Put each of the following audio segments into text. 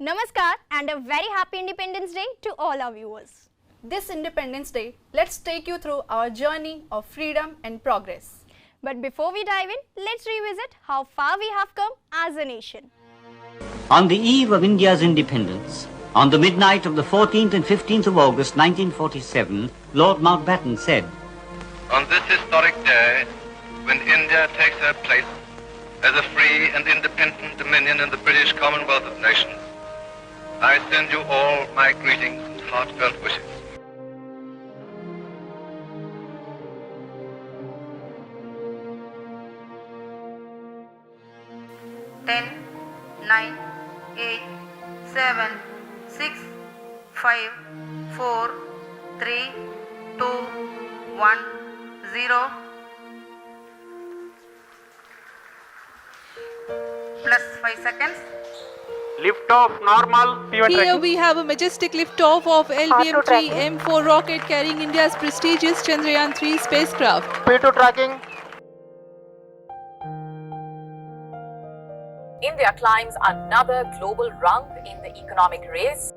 Namaskar and a very happy Independence Day to all our viewers. This Independence Day, let's take you through our journey of freedom and progress. But before we dive in, let's revisit how far we have come as a nation. On the eve of India's independence, on the midnight of the 14th and 15th of August 1947, Lord Mountbatten said, "On this historic day, when India takes her place as a free and independent dominion in the British Commonwealth of Nations, I send you all my greetings and heartfelt wishes. Ten, 9, 8, 7, 6, 5, 4, 3, 2, 1, 0. Plus 5 seconds. Lift-off normal. Here we have a majestic liftoff of LBM-3 M4 rocket carrying India's prestigious Chandrayaan-3 spacecraft. P2 tracking. India climbs another global rung in the economic race.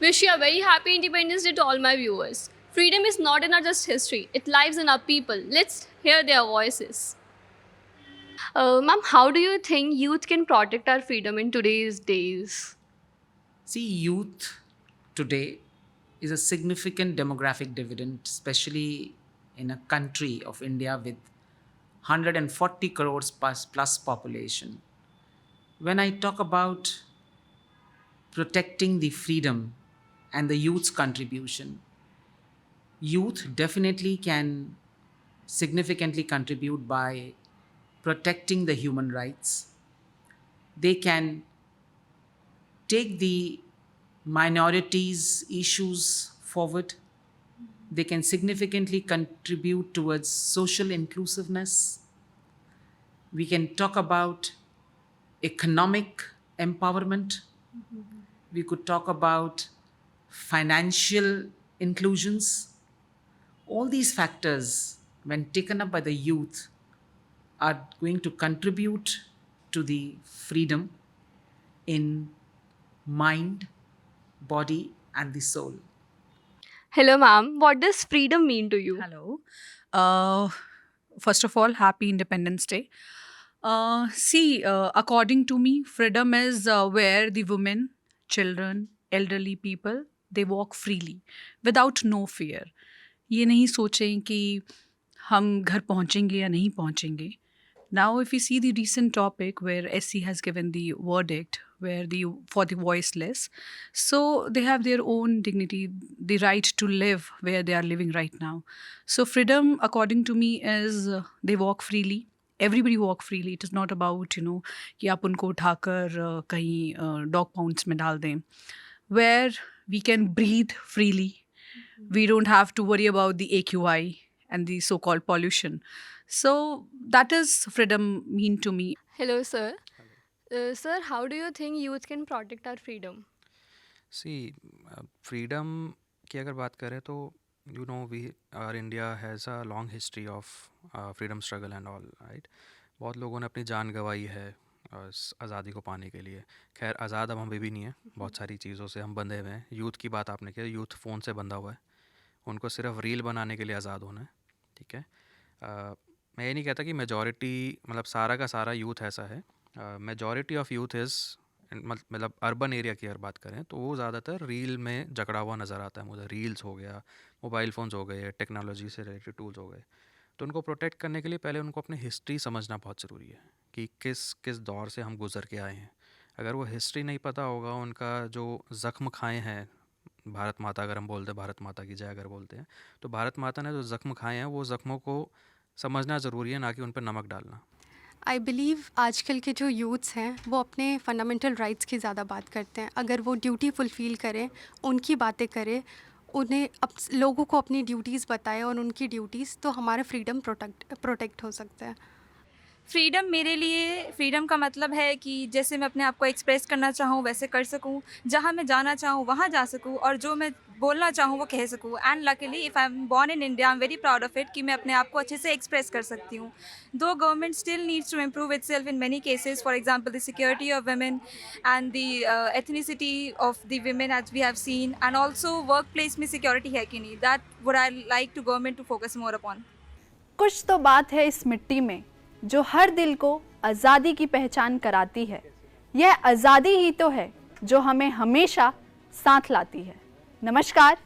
Wish you a very happy Independence Day to all my viewers. Freedom is not in our just history, it lives in our people. Let's hear their voices. Ma'am, how do you think youth can protect our freedom in today's days? See, youth today is a significant demographic dividend, especially in a country of India with 140 crores plus population. When I talk about protecting the freedom and the youth's contribution, youth definitely can significantly contribute by protecting the human rights. They can take the minorities' issues forward. They can significantly contribute towards social inclusiveness. We can talk about economic empowerment. We could talk about financial inclusions. All these factors, when taken up by the youth, are going to contribute to the freedom in mind, body, and the soul. Hello, ma'am. What does freedom mean to you? Hello. First of all, happy Independence Day. According to me, freedom is where the women, children, elderly people, they walk freely without no fear. ये नहीं सोचें कि हम घर पहुंचेंगे या नहीं पहुंचेंगे. Now, if you see the recent topic where SC has given the verdict for the voiceless, so they have their own dignity, the right to live where they are living right now. So freedom, according to me, is they walk freely. Everybody walk freely. It is not about, कि आप उनको उठाकर कहीं dog pounds में डाल दें. Where we can breathe freely. We don't have to worry about the AQI and the so-called pollution. So that is freedom mean to me. Hello, sir. Sir, how do you think youth can protect our freedom? See, freedom की अगर बात करें तो our India has a long history of freedom struggle and all, right? बहुत लोगों ने अपनी जान गंवाई है आज़ादी को पाने के लिए. खैर, आज़ाद अब हम भी नहीं है, बहुत सारी चीज़ों से हम बंधे हुए हैं. यूथ की बात आपने की, यूथ फ़ोन से बंधा हुआ है. उनको सिर्फ रील बनाने के लिए आज़ाद होना है, ठीक है. मैं ये नहीं कहता कि मेजॉरिटी मतलब सारा का सारा यूथ ऐसा है. मेजॉरिटी ऑफ यूथ इज़ मतलब अर्बन एरिया की अगर बात करें तो वो ज़्यादातर रील में जकड़ा हुआ नज़र आता है मुझे. रील्स हो गया, मोबाइल फ़ोन्स हो गए, टेक्नोलॉजी से रिलेटेड टूल्स हो गए. तो उनको प्रोटेक्ट करने के लिए पहले उनको अपनी हिस्ट्री समझना बहुत ज़रूरी है कि किस दौर से हम गुज़र के आए हैं. अगर वो हिस्ट्री नहीं पता होगा, उनका जो ज़ख्म खाए हैं, भारत माता अगर हम बोलते हैं, भारत माता की जय अगर बोलते हैं, तो भारत माता ने जो ज़ख्म खाए हैं वो ज़ख्मों को समझना ज़रूरी है, ना कि उन पर नमक डालना। आई बिलीव आजकल के जो यूथ्स हैं वो अपने फंडामेंटल राइट्स की ज़्यादा बात करते हैं। अगर वो ड्यूटी फुलफ़िल करें, उनकी बातें करें, उन्हें लोगों को अपनी ड्यूटीज़ बताएं और उनकी ड्यूटीज़, तो हमारा फ्रीडम प्रोटेक्ट हो सकता है। फ्रीडम मेरे लिए, फ्रीडम का मतलब है कि जैसे मैं अपने आप को एक्सप्रेस करना चाहूँ वैसे कर सकूँ, जहाँ मैं जाना चाहूँ वहाँ जा सकूँ, और जो मैं बोलना चाहूँ वो कह सकूँ। And luckily if I am born in India, I am very proud of it कि मैं अपने आप को अच्छे से एक्सप्रेस कर सकती हूँ। Though government still needs to improve itself in many cases, for example the security of women and the ethnicity of the women as we have seen, and also work place में security है कि नहीं, that would I like to government to focus more upon. कुछ तो बात है इस मिट्टी में जो हर दिल को आज़ादी की पहचान कराती है। यह आज़ादी ही तो है जो हमें हमेशा साथ लाती है। नमस्कार,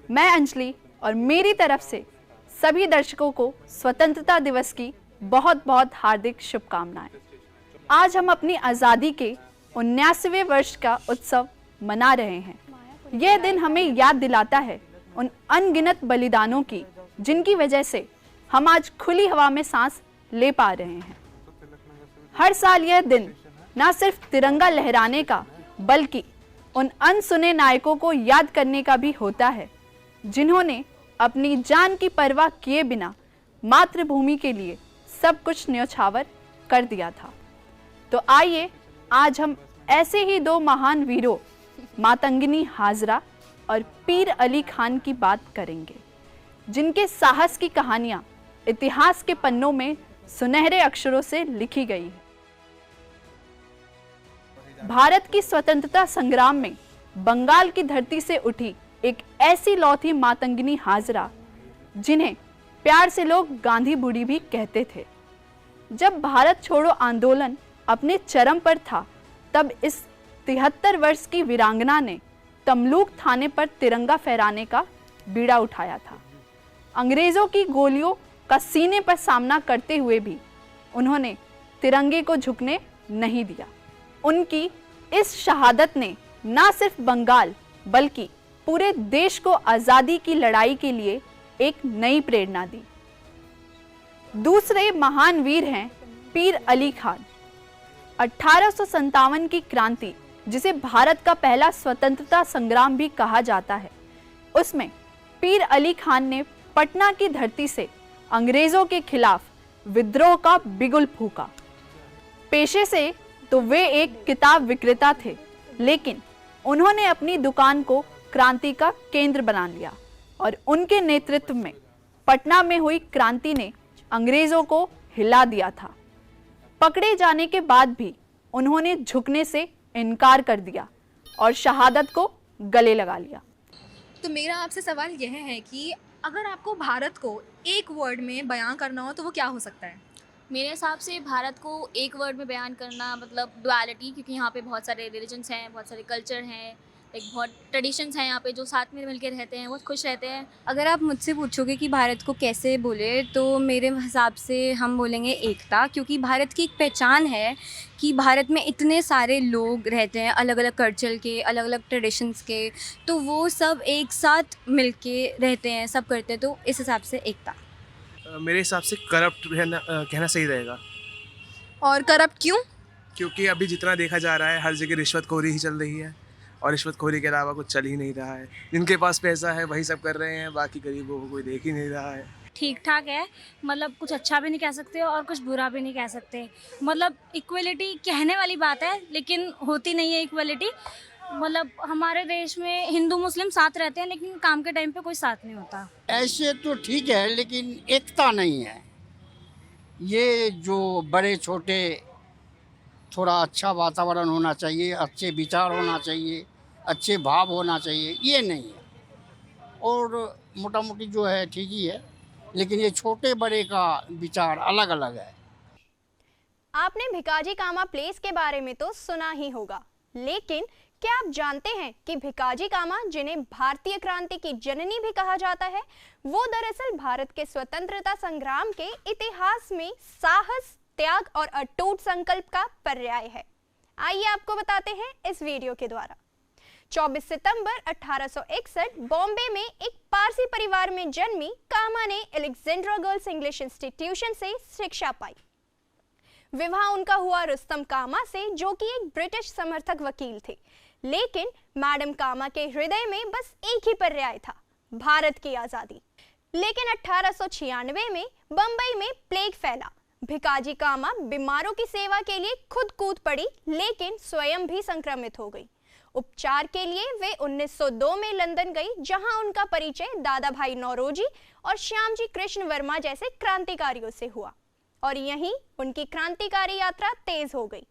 मैं अंजलि और मेरी तरफ से सभी दर्शकों को स्वतंत्रता दिवस की बहुत बहुत हार्दिक शुभकामनाएं। आज हम अपनी आज़ादी के 79वें वर्ष का उत्सव मना रहे हैं। यह दिन हमें याद दिलाता है उन अनगिनत बलिदानों की जिनकी वजह से हम आज खुली हवा में सांस ले पा रहे हैं। हर साल यह दिन न सिर्फ तिरंगा लहराने का बल्कि उन अनसुने नायकों को याद करने का भी होता है जिन्होंने अपनी जान की परवाह किए बिना मातृभूमि के लिए सब कुछ न्योछावर कर दिया था। तो आइए आज हम ऐसे ही दो महान वीरों मातंगिनी हाजरा और पीर अली खान की बात करेंगे, जिनके साहस की कहानियां इतिहास के पन्नों में सुनहरे अक्षरों से लिखी गई है। भारत की स्वतंत्रता संग्राम में बंगाल की धरती से उठी एक ऐसी लौथी मातंगिनी हाजरा जिन्हें प्यार से लोग गांधी बूढ़ी भी कहते थे। जब भारत छोड़ो आंदोलन अपने चरम पर था, तब इस 73 वर्ष की वीरांगना ने तमलूक थाने पर तिरंगा फहराने का बीड़ा उठाया था। अंग्रेजों की गोलियों का सीने पर सामना करते हुए भी उन्होंने तिरंगे को झुकने नहीं दिया। उनकी इस शहादत ने न सिर्फ बंगाल बल्कि पूरे देश को आज़ादी की लड़ाई के लिए एक नई प्रेरणा दी। दूसरे महान वीर हैं पीर अली खान। 1857 की क्रांति, जिसे भारत का पहला स्वतंत्रता संग्राम भी कहा जाता है, उसमें पीर अली खान ने पटना की धरती से अंग्रेजों के खिलाफ विद्रोह का बिगुल फूंका। पेशे से तो वे एक किताब विक्रेता थे, लेकिन उन्होंने अपनी दुकान को क्रांति का केंद्र बना लिया और उनके नेतृत्व में पटना में हुई क्रांति ने अंग्रेजों को हिला दिया था। पकड़े जाने के बाद भी उन्होंने झुकने से इनकार कर दिया और शहादत को गले लगा लिया। तो मेरा आपसे सवाल यह है कि अगर आपको भारत को एक वर्ड में बयां करना हो तो वो क्या हो सकता है? मेरे हिसाब से भारत को एक वर्ड में बयान करना मतलब डुअलिटी, क्योंकि यहाँ पे बहुत सारे रिलीजन्स हैं, बहुत सारे कल्चर हैं, एक बहुत ट्रेडिशंस हैं यहाँ पे जो साथ में मिलकर रहते हैं, बहुत खुश रहते हैं। अगर आप मुझसे पूछोगे कि भारत को कैसे बोले, तो मेरे हिसाब से हम बोलेंगे एकता, क्योंकि भारत की एक पहचान है कि भारत में इतने सारे लोग रहते हैं अलग अलग कल्चर के, अलग अलग ट्रेडिशंस के, तो वो सब एक साथ मिलके रहते हैं, सब करते हैं, तो इस हिसाब से एकता। मेरे हिसाब से करप्ट कहना सही रहेगा। और करप्ट क्यों? क्योंकि अभी जितना देखा जा रहा है हर जगह रिश्वतखोरी ही चल रही है और रिश्वतखोरी के अलावा कुछ चल ही नहीं रहा है। जिनके पास पैसा है वही सब कर रहे हैं, बाकी गरीबों को कोई देख ही नहीं रहा है। ठीक ठाक है, मतलब कुछ अच्छा भी नहीं कह सकते और कुछ बुरा भी नहीं कह सकते। मतलब इक्वलिटी कहने वाली बात है लेकिन होती नहीं है इक्वलिटी। मतलब हमारे देश में हिंदू मुस्लिम साथ रहते हैं लेकिन काम के टाइम पे कोई साथ नहीं होता। ऐसे तो ठीक है लेकिन एकता नहीं है। ये जो बड़े छोटे थोड़ा अच्छा वातावरण होना चाहिए, अच्छे विचार होना चाहिए, अच्छे भाव होना चाहिए, ये नहीं है। और मोटा मोटी जो है ठीक ही है, लेकिन ये छोटे बड़े का विचार अलग अलग है। आपने भिकाजी कामा प्लेस के बारे में तो सुना ही होगा, लेकिन क्या आप जानते हैं कि भिकाजी कामा, जिन्हें भारतीय क्रांति की जननी भी कहा जाता है, वो दरअसल भारत के स्वतंत्रता संग्राम के इतिहास में साहस, त्याग और अटूट संकल्प का पर्याय है। आइए आपको बताते हैं इस वीडियो के द्वारा। 24 सितंबर 1861 बॉम्बे में एक पारसी परिवार में जन्मी कामा ने अलेक्जेंड्रा गर्ल्स इंग्लिश इंस्टीट्यूशन से शिक्षा पाई। विवाह उनका हुआ रुस्तम कामा से, जो कि एक ब्रिटिश समर्थक वकील थे। लेकिन मैडम कामा के हृदय में बस एक ही पर्याय था, भारत की आजादी। लेकिन 1896 में बंबई में प्लेग फैला। भिकाजी कामा बीमारों की सेवा के लिए खुद कूद पड़ी, लेकिन स्वयं भी संक्रमित हो गई। उपचार के लिए वे 1902 में लंदन गई, जहां उनका परिचय दादा भाई नौरोजी और श्यामजी कृष्ण वर्मा जैसे क्रांतिकारियों से हुआ और यहीं उनकी क्रांतिकारी यात्रा तेज हो गई।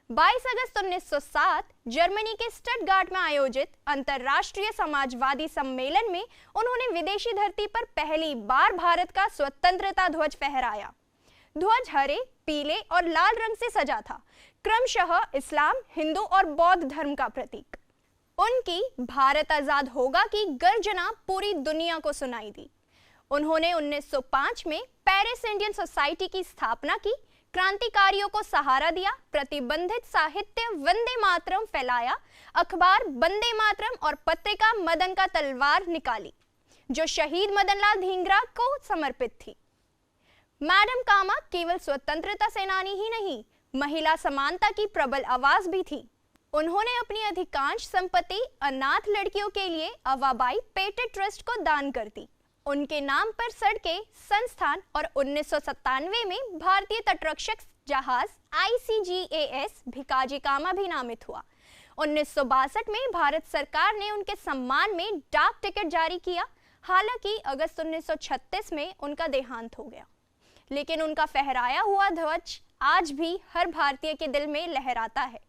22 अगस्त 1907 जर्मनी के स्टटगार्ट में आयोजित अंतर्राष्ट्रीय समाजवादी सम्मेलन में उन्होंने विदेशी धरती पर पहली बार भारत का स्वतंत्रता ध्वज फहराया। ध्वज हरे, पीले और लाल रंग से सजा था, क्रमशः इस्लाम, हिंदू और बौद्ध धर्म का प्रतीक। उनकी भारत आजाद होगा की गर्जना पूरी दुनिया को सुनाई दी। उन्होंने 1905 में पेरिस इंडियन सोसाइटी की स्थापना की, क्रांतिकारियों को सहारा दिया, प्रतिबंधित साहित्य वंदे मातरम फैलाया, अखबार वंदे मातरम और पत्रिका मदन का तलवार निकाली, जो शहीद मदनलाल धिंगरा को समर्पित थी। मैडम कामा केवल स्वतंत्रता सेनानी ही नहीं, महिला समानता की प्रबल आवाज भी थी। उन्होंने अपनी अधिकांश संपत्ति अनाथ लड़कियों के लिए अवाबाई पेटेंट ट्रस्ट को दान कर दी। उनके नाम पर सड़कें, संस्थान और 1997 में भारतीय तटरक्षक जहाज ICGAS भिकाजी कामा भी नामित हुआ। 1962 में भारत सरकार ने उनके सम्मान में डाक टिकट जारी किया। हालांकि अगस्त 1936 में उनका देहांत हो गया, लेकिन उनका फहराया हुआ ध्वज आज भी हर भारतीय के दिल में लहराता है।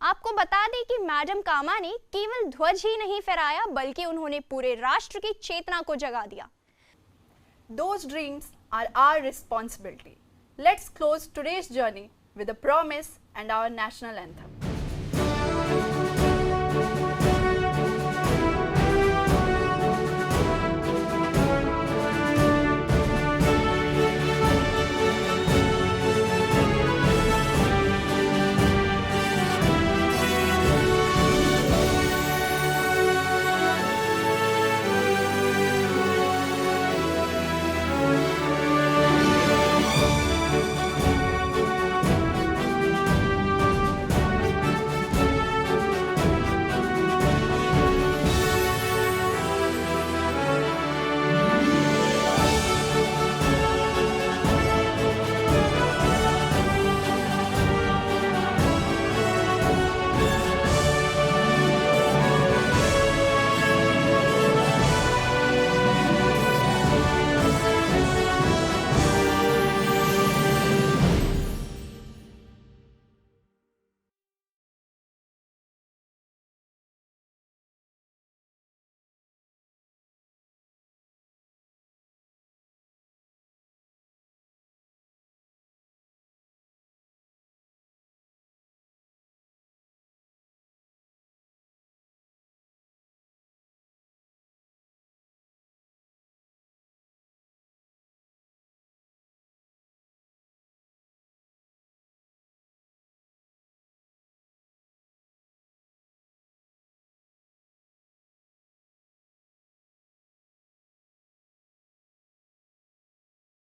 आपको बता दें कि मैडम कामा ने केवल ध्वज ही नहीं फहराया, बल्कि उन्होंने पूरे राष्ट्र की चेतना को जगा दिया। Those dreams are our responsibility. Let's close today's journey with a promise and our national anthem.